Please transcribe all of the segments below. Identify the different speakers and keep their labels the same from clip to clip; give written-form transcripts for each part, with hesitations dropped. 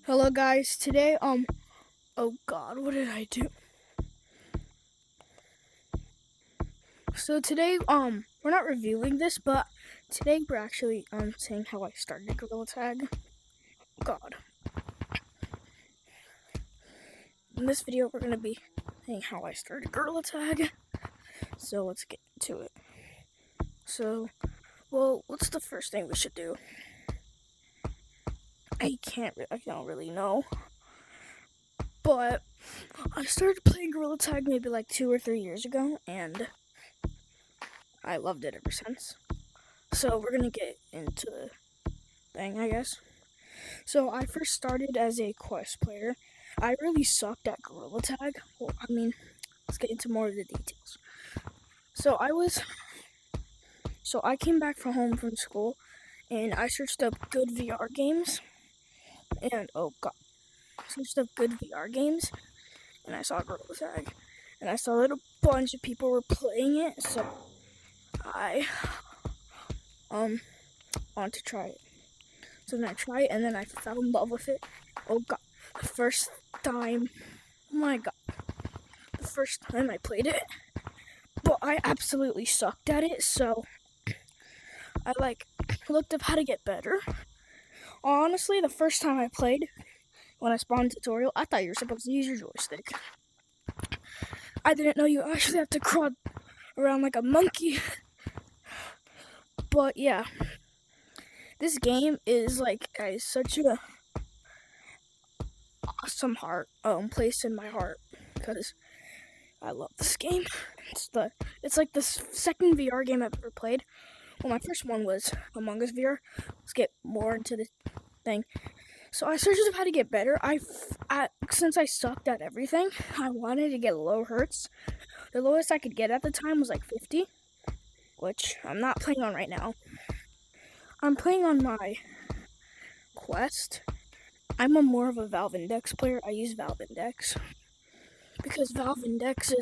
Speaker 1: Hello guys, today oh god, what did I do? So today we're not reviewing this, but today we're actually saying how I started Gorilla Tag. God. In this video we're gonna be saying how I started Gorilla Tag. So let's get to it. So what's the first thing we should do? I don't really know. But I started playing Gorilla Tag maybe like 2 or 3 years ago, and I loved it ever since. So we're gonna get into the thing, I guess. So I first started as a quest player. I really sucked at Gorilla Tag. Well, let's get into more of the details. So I came back from home from school, and I searched up good VR games, and searched up good VR games, and I saw Gorilla Tag, and I saw that a bunch of people were playing it, so I wanted to try it. So then I tried it, and then I fell in love with it. Oh god, the first time, oh my god, the first time I played it, but I absolutely sucked at it, so I looked up how to get better. Honestly, the first time I played, when I spawned tutorial, I thought you were supposed to use your joystick. I didn't know you actually have to crawl around like a monkey. But yeah, this game is such a awesome place in my heart, because I love this game. It's like the second VR game I've ever played. Well, my first one was Among Us VR. Let's get more into the thing. So I searched up how to get better. Since I sucked at everything, I wanted to get low hertz. The lowest I could get at the time was like 50, which I'm not playing on right now. I'm playing on my Quest. I'm more of a Valve Index player. I use Valve Index because Valve Index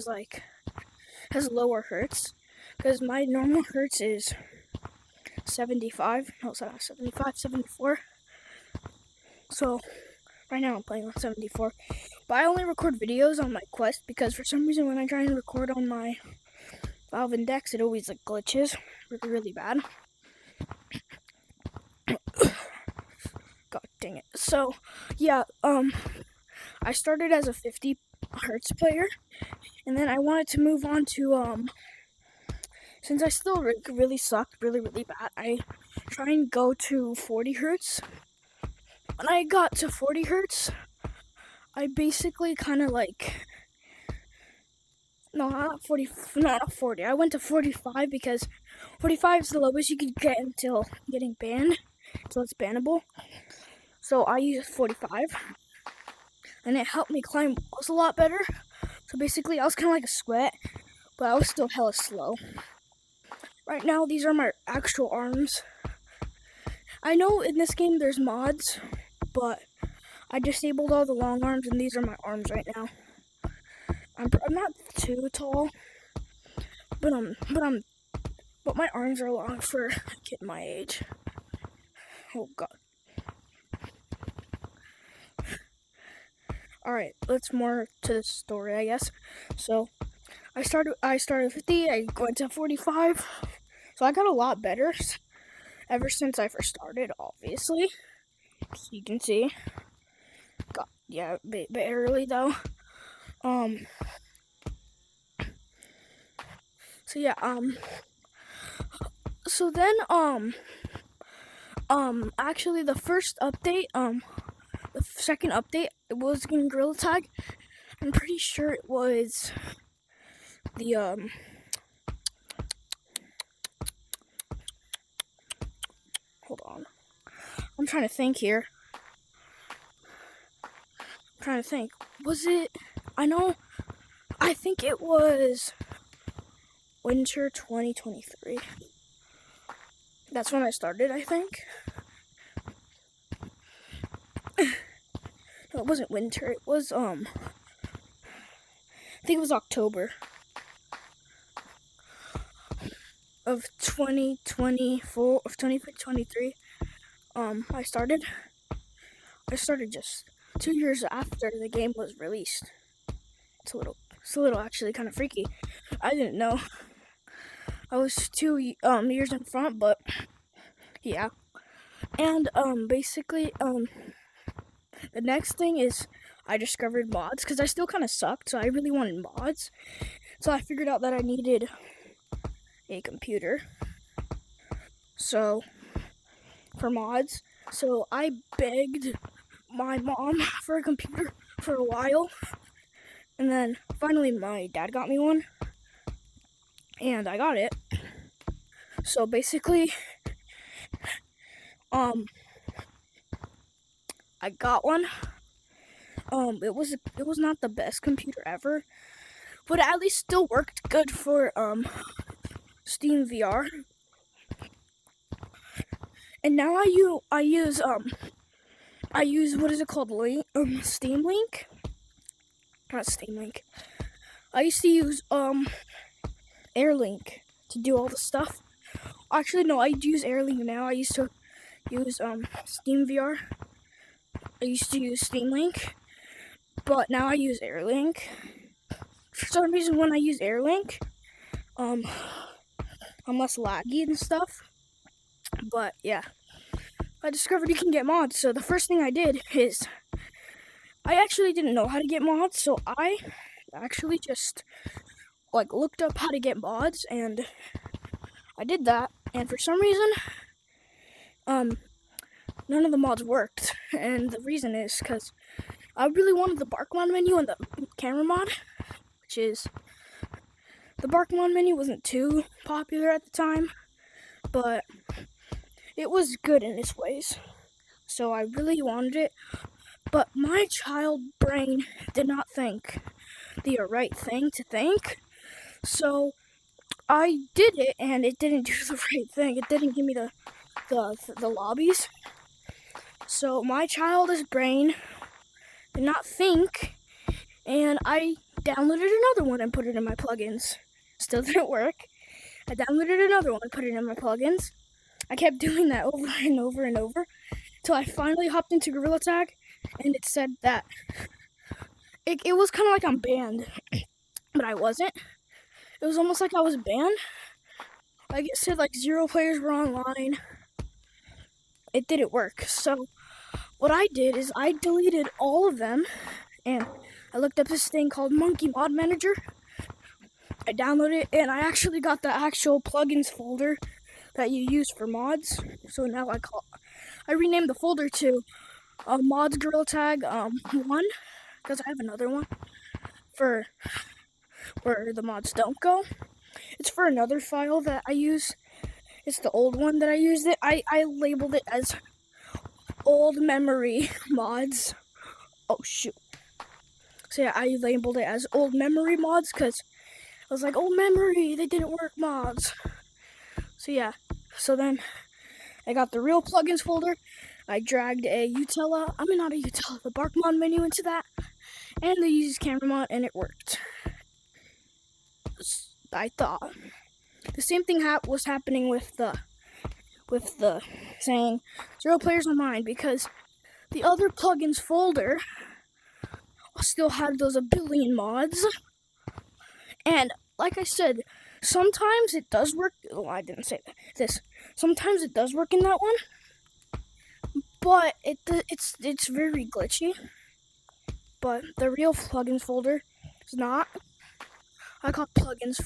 Speaker 1: has lower hertz. Because my normal hertz is 75. No, it's not 75, 74. So right now I'm playing on 74. But I only record videos on my Quest because for some reason when I try and record on my Valve Index, it always glitches really, really bad. God dang it. So yeah, I started as a 50 hertz player, and then I wanted to move on to since I still really sucked really, really bad, I try and go to 40 hertz. When I got to 40 hertz, I basically kind of not 40. I went to 45 because 45 is the lowest you could get until getting banned, so it's bannable. So I used 45, and it helped me climb walls a lot better. So basically, I was kind of like a sweat, but I was still hella slow. Right now, these are my actual arms. I know in this game there's mods, but I disabled all the long arms, and these are my arms right now. I'm not too tall, but my arms are long for a kid my age. Oh god. Alright, let's more to the story, I guess. So I started 50, I went to 45. So I got a lot better ever since I first started, obviously. So you can see. Yeah, bit early though. So yeah, so then, actually the first update, the second update, it was in Gorilla Tag. I'm pretty sure it was the, hold on. I'm trying to think here. Was it, I think it was Winter 2023. That's when I started, I think. No, it wasn't winter. It was, I think it was October of 2023. I started. I started just 2 years after the game was released. It's a little actually kind of freaky. I didn't know. I was 2 years in front, but yeah. And basically the next thing is I discovered mods because I still kind of sucked, so I really wanted mods. So I figured out that I needed a computer. So for mods, so I begged my mom for a computer for a while, and then finally my dad got me one, and I got it. So basically, I got one. It was not the best computer ever, but it at least still worked good for Steam VR. And now I use what is it called? Steam Link? Not Steam Link. I used to use Airlink to do all the stuff. Actually, no, I use Airlink now. I used to use Steam VR. I used to use Steam Link, but now I use Airlink. For some reason, when I use Airlink, I'm less laggy and stuff. But yeah, I discovered you can get mods. So the first thing I did is I actually didn't know how to get mods, so I actually just looked up how to get mods, and I did that. And for some reason, none of the mods worked, and the reason is because I really wanted the Bark mod menu and the camera mod, which is the Bark mod menu wasn't too popular at the time, but it was good in its ways, so I really wanted it. But my child brain did not think the right thing to think, so I did it, and it didn't do the right thing. It didn't give me the lobbies. So my childish brain did not think, and I downloaded another one and put it in my plugins. Still didn't work. I downloaded another one and put it in my plugins. I kept doing that over and over and over until I finally hopped into Gorilla Tag, and it said that it was kind of like I'm banned, but I wasn't. It was almost like I was banned. Like it said 0 players were online. It didn't work. So what I did is I deleted all of them, and I looked up this thing called Monkey Mod Manager. I downloaded it, and I actually got the actual plugins folder that you use for mods. So now I renamed the folder to Mods Gorilla Tag 1, because I have another one for where the mods don't go. It's for another file that I use. It's the old one that I used it. I labeled it as old memory mods. Oh shoot. So yeah, I labeled it as old memory mods because I was like, old memory, they didn't work mods. So yeah, so then I got the real plugins folder. I dragged the Bark mod menu into that, and the uses camera mod, and it worked. I thought the same thing was happening with the saying 0 players online, because the other plugins folder still had those a billion mods, and like I said, sometimes it does work. Oh, I didn't say this. Sometimes it does work in that one, but it's very glitchy. But the real plugins folder is not. I call plugins.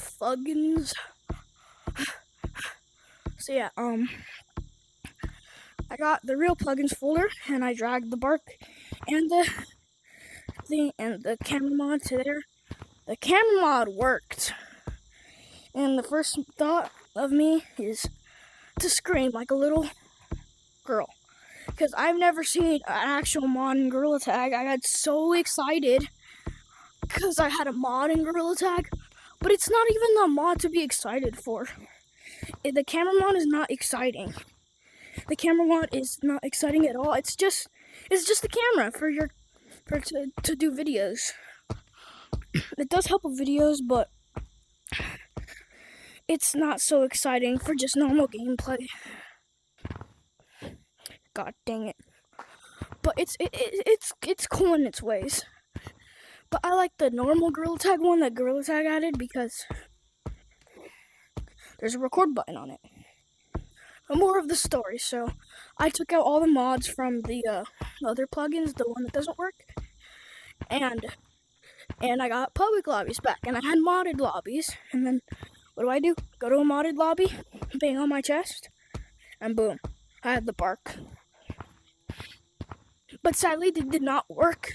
Speaker 1: So yeah, I got the real plugins folder, and I dragged the Bark and the camera mod to there. The camera mod worked, and the first thought of me is to scream like a little girl, because I've never seen an actual mod in Gorilla Tag. I got so excited because I had a mod in Gorilla Tag, but it's not even the mod to be excited for. The camera mod is not exciting. The camera mod is not exciting at all. It's just the camera to do videos. It does help with videos, but it's not so exciting for just normal gameplay. God dang it. but it's cool in its ways. But I like the normal Gorilla Tag one that Gorilla Tag added because there's a record button on it. And more of the story. So I took out all the mods from the other plugins, the one that doesn't work, and I got public lobbies back, and I had modded lobbies. And then what do? Go to a modded lobby, bang on my chest, and boom, I had the bark. But sadly, it did not work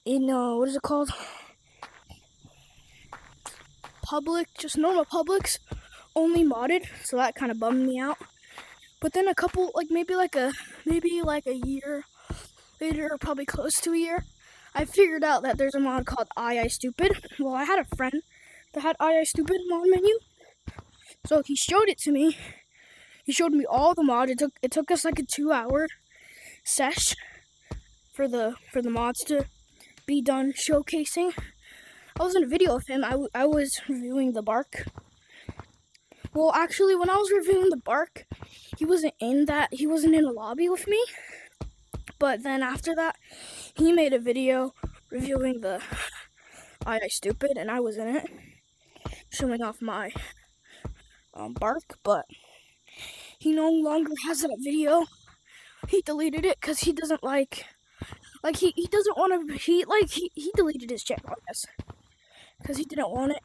Speaker 1: in what is it called? Public, just normal publics, only modded. So that kind of bummed me out. But then a couple, maybe a year later, or probably close to a year, I figured out that there's a mod called I Stupid. Well, I had a friend that had I Stupid mod menu, so he showed it to me. He showed me all the mods. It took us like a 2-hour sesh for the mods to be done showcasing. I was in a video of him. I was reviewing the bark. Well, actually, when I was reviewing the bark, he wasn't in a lobby with me. But then after that, he made a video reviewing the I Stupid, and I was in it, showing off my bark. But he no longer has that video. He deleted it because he doesn't he doesn't want to. He deleted his channel, I guess, because he didn't want it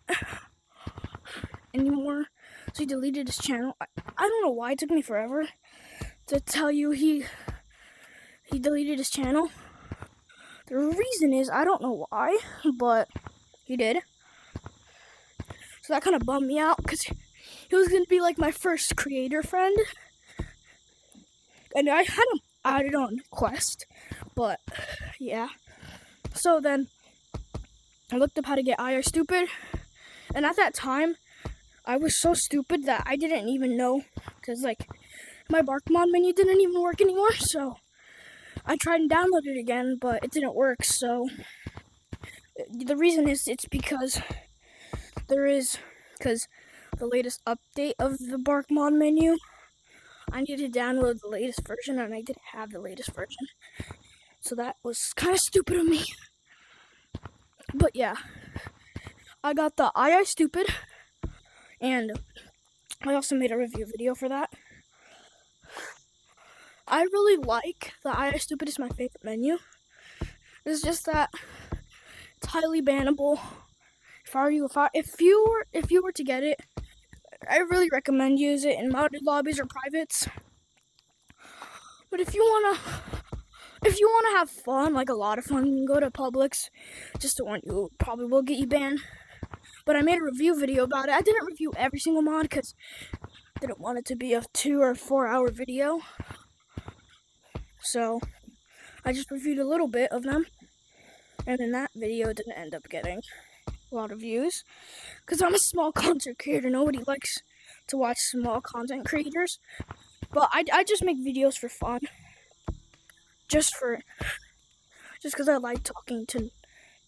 Speaker 1: anymore. So he deleted his channel. I don't know why it took me forever to tell you he deleted his channel. The reason is, I don't know why, but he did. So that kind of bummed me out, because he was going to be like my first creator friend. And I had him added on Quest, but yeah. So then I looked up how to get I Stupid, and at that time, I was so stupid that I didn't even know, because my bark mod menu didn't even work anymore. So I tried and downloaded it again, but it didn't work. So the reason is, it's because the latest update of the bark mod menu, I needed to download the latest version, and I didn't have the latest version. So that was kind of stupid of me. But yeah, I got the I Stupid, and I also made a review video for that. I really like the I Stupid. Is my favorite menu. It's just that it's highly bannable. If you were to get it, I really recommend use it in modded lobbies or privates. But if you wanna have fun, like a lot of fun, you can go to Publix. Just to warn you, probably will get you banned. But I made a review video about it. I didn't review every single mod because I didn't want it to be a 2 or 4 hour video. So I just reviewed a little bit of them, and then that video didn't end up getting a lot of views because I'm a small content creator. Nobody likes to watch small content creators, but I just make videos for fun, just because I like talking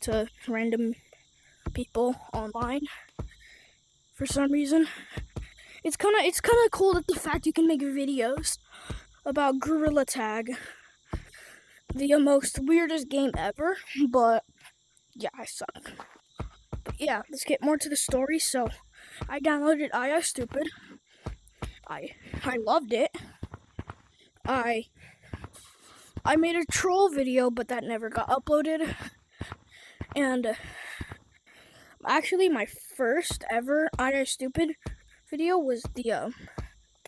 Speaker 1: to random people online. For some reason, it's kind of cool that the fact you can make videos about Gorilla Tag, the most weirdest game ever. But yeah, I suck. But yeah, let's get more to the story. So I downloaded I Stupid. I loved it. I made a troll video, but that never got uploaded. And actually, my first ever I Stupid video was the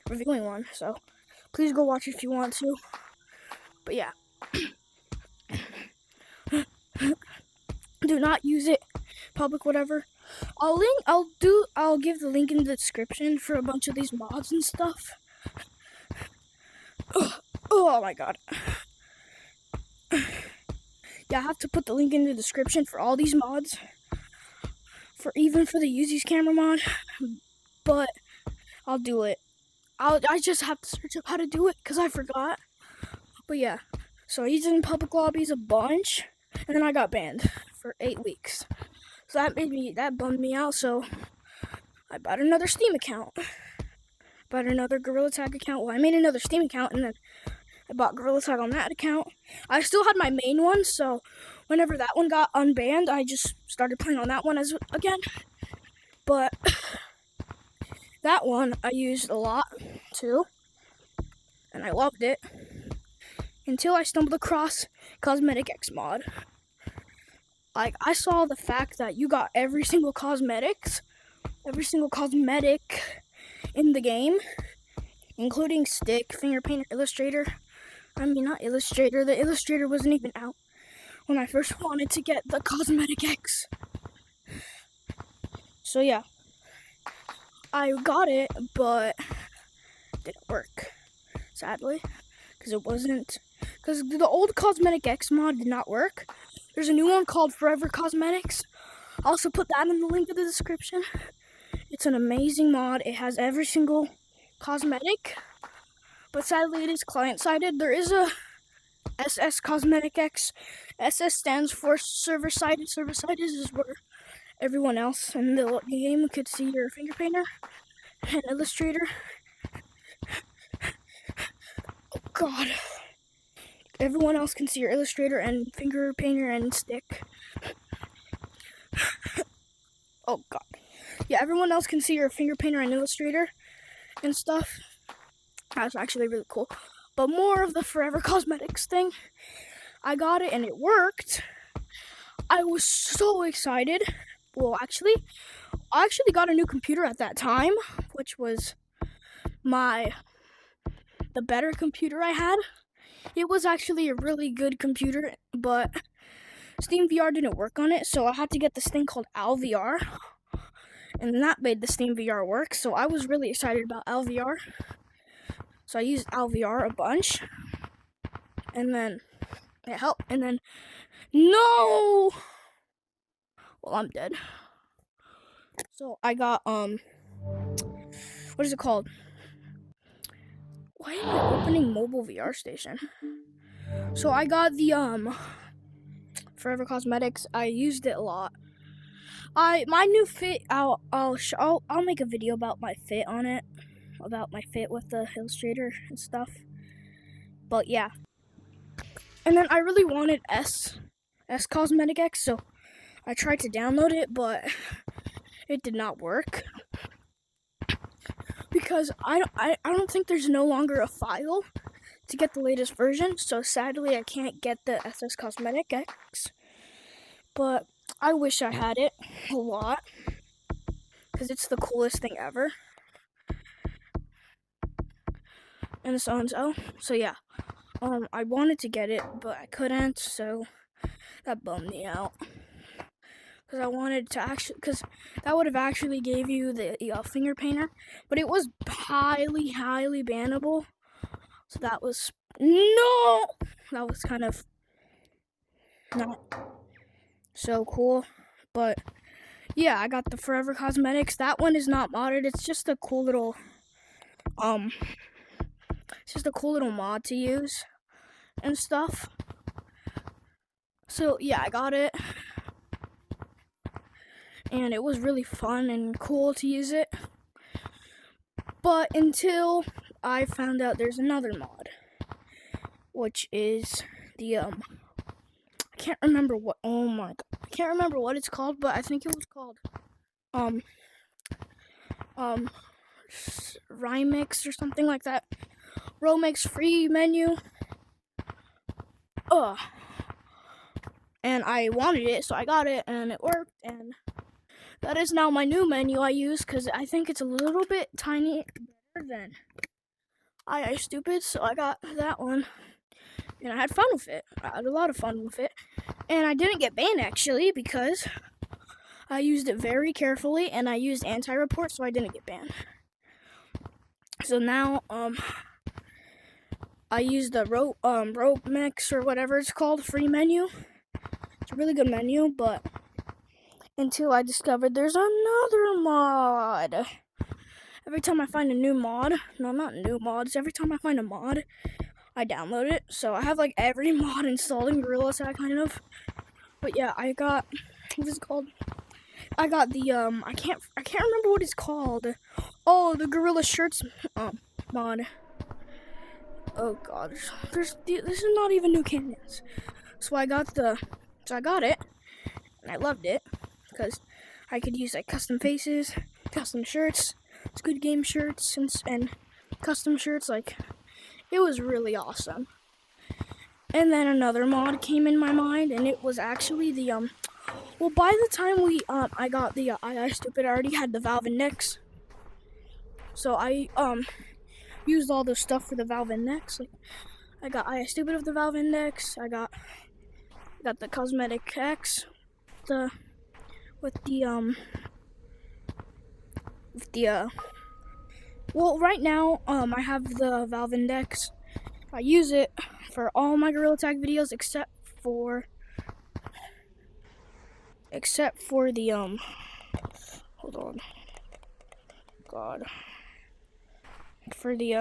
Speaker 1: reviewing one. So please go watch it if you want to. But yeah. Do not use it. Public, whatever. I'll give the link in the description for a bunch of these mods and stuff. Oh my god. Yeah, I have to put the link in the description for all these mods. Even for the Uzi's camera mod. But I'll do it. I just have to search up how to do it because I forgot. But yeah. So he's in public lobbies a bunch, and then I got banned for 8 weeks. So that bummed me out. So I bought another Steam account. Bought another Gorilla Tag account. Well, I made another Steam account, and then I bought Gorilla Tag on that account. I still had my main one, so whenever that one got unbanned, I just started playing on that one again. But that one I used a lot too, and I loved it until I stumbled across Cosmetic X mod. Like, I saw the fact that you got every single cosmetic in the game, including Stick, Finger Painter, Illustrator. I mean, not Illustrator. The Illustrator wasn't even out when I first wanted to get the Cosmetic X. So yeah, I got it, but it didn't work, sadly, because the old Cosmetic X mod did not work. There's a new one called Forever Cosmetics. I'll also put that in the link in the description. It's an amazing mod. It has every single cosmetic, but sadly it is client-sided. There is a SS Cosmetic X. SS stands for server-sided. Server-sided is where everyone else in the game could see your finger painter and Illustrator. Oh God. Everyone else can see your Illustrator and finger painter and Stick. Oh God. Yeah, everyone else can see your finger painter and Illustrator and stuff. That's actually really cool. But more of the Forever Cosmetics thing. I got it and it worked. I was so excited. Well, I actually got a new computer at that time, which was the better computer I had. It was actually a really good computer, but Steam VR didn't work on it, so I had to get this thing called AlVR, and that made the Steam VR work, so I was really excited about AlVR. So I used AlVR a bunch, and then it helped, and then, no! Well, I'm dead. So I got, what is it called? Why am I opening mobile VR station? So I got the, Forever Cosmetics. I used it a lot. My new fit, I'll make a video about my fit on it, about my fit with the Illustrator and stuff. But yeah. And then I really wanted S Cosmetic X, so I tried to download it, but it did not work. Because I don't think there's no longer a file to get the latest version, so sadly I can't get the SS Cosmetic X. But I wish I had it a lot, because it's the coolest thing ever. And so and so. So yeah, I wanted to get it, but I couldn't, so that bummed me out. Because I wanted to because that would have actually gave you the finger painter, but it was highly bannable. So that was kind of not so cool. But yeah, I got the Forever Cosmetics. That one is not modded. It's just a cool little mod to use and stuff. So yeah, I got it. And it was really fun and cool to use it. But until I found out there's another mod, which is the I can't remember what it's called, but I think it was called Rymix or something like that. Romix free menu. And I wanted it, so I got it, and it worked, and that is now my new menu I use, because I think it's a little bit tiny better than I Stupid, so I got that one, and I had fun with it. I had a lot of fun with it, and I didn't get banned, actually, because I used it very carefully, and I used anti-report, so I didn't get banned. So now, I used the Romix, or whatever it's called, free menu. It's a really good menu, but until I discovered there's another mod. Every time I find a new mod, no, not new mods, every time I find a mod, I download it. So I have like every mod installed in Gorilla Tag, kind of. But yeah, I got, what is it called? I got the, I can't remember what it's called. Oh, the Gorilla Shirts mod. Oh god, this is not even New Canyons. So I got it, and I loved it because I could use like custom faces, custom shirts, Squid Game shirts, and custom shirts. Like, it was really awesome. And then another mod came in my mind, and it was actually the well, by the time I got the I Stupid, I already had the Valve Index. So I used all the stuff for the Valve Index. Like, I got I Stupid of the Valve Index. I got the Cosmetic X, with the well, right now I have the Valve Index. I use it for all my Gorilla Tag videos except for the hold on, god, for the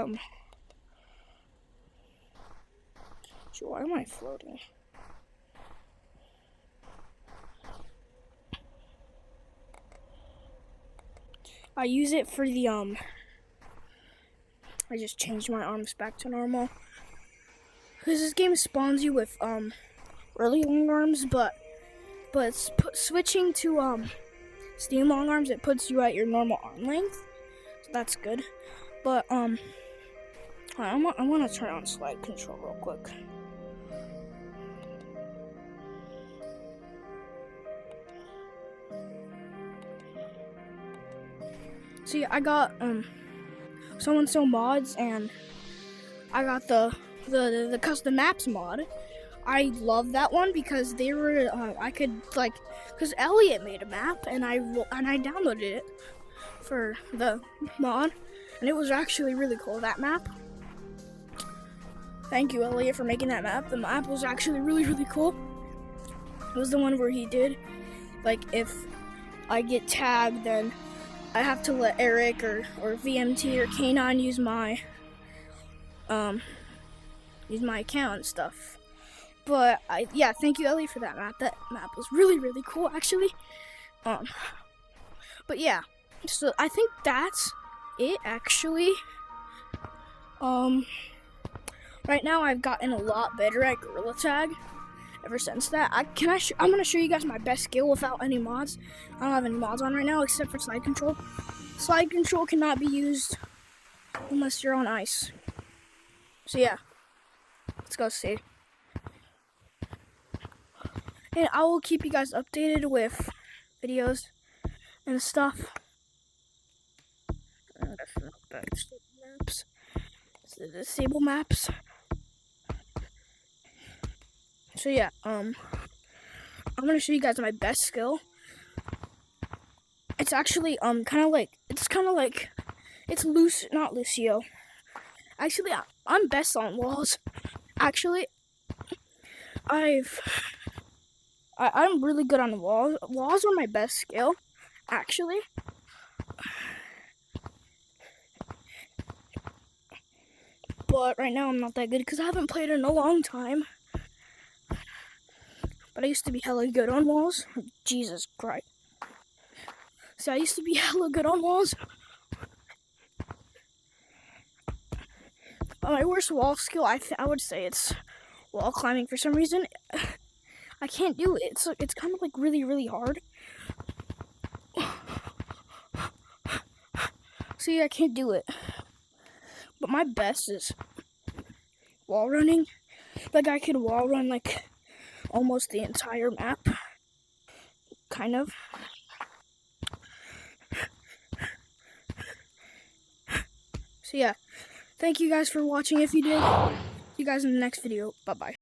Speaker 1: so why am I floating? I use it for the I just changed my arms back to normal because this game spawns you with really long arms, but switching to Steam long arms, it puts you at your normal arm length, so that's good. But I want to turn on slide control real quick. See, I got so mods, and I got the custom maps mod. I love that one because they were I could like, because Elliot made a map, and I downloaded it for the mod, and it was actually really cool, that map. Thank you, Elliot, for making that map. The map was actually really cool. It was the one where he did, like, if I get tagged, then I have to let Eric or VMT or K9 use my account and stuff. But yeah, thank you, Ellie, for that map. That map was really cool, actually. But yeah, so I think that's it, actually. Right now I've gotten a lot better at Gorilla Tag. Ever since that, I'm gonna show you guys my best skill without any mods. I don't have any mods on right now except for slide control. Slide control cannot be used unless you're on ice. So yeah, let's go see. And I will keep you guys updated with videos and stuff. That's not bad. Maps. It's the disable maps. So yeah, I'm gonna show you guys my best skill. It's actually kind of like it's not Lucio. Actually, I'm best on walls. Actually, I'm really good on walls. Walls are my best skill, actually. But right now I'm not that good because I haven't played in a long time. But I used to be hella good on walls. Jesus Christ. So I used to be hella good on walls. My worst wall skill, I would say it's wall climbing. For some reason, I can't do it. It's kind of like really hard. See, I can't do it. But my best is wall running. Like, I could wall run like almost the entire map, kind of. So yeah, thank you guys for watching. If you did, see you guys in the next video. Bye bye.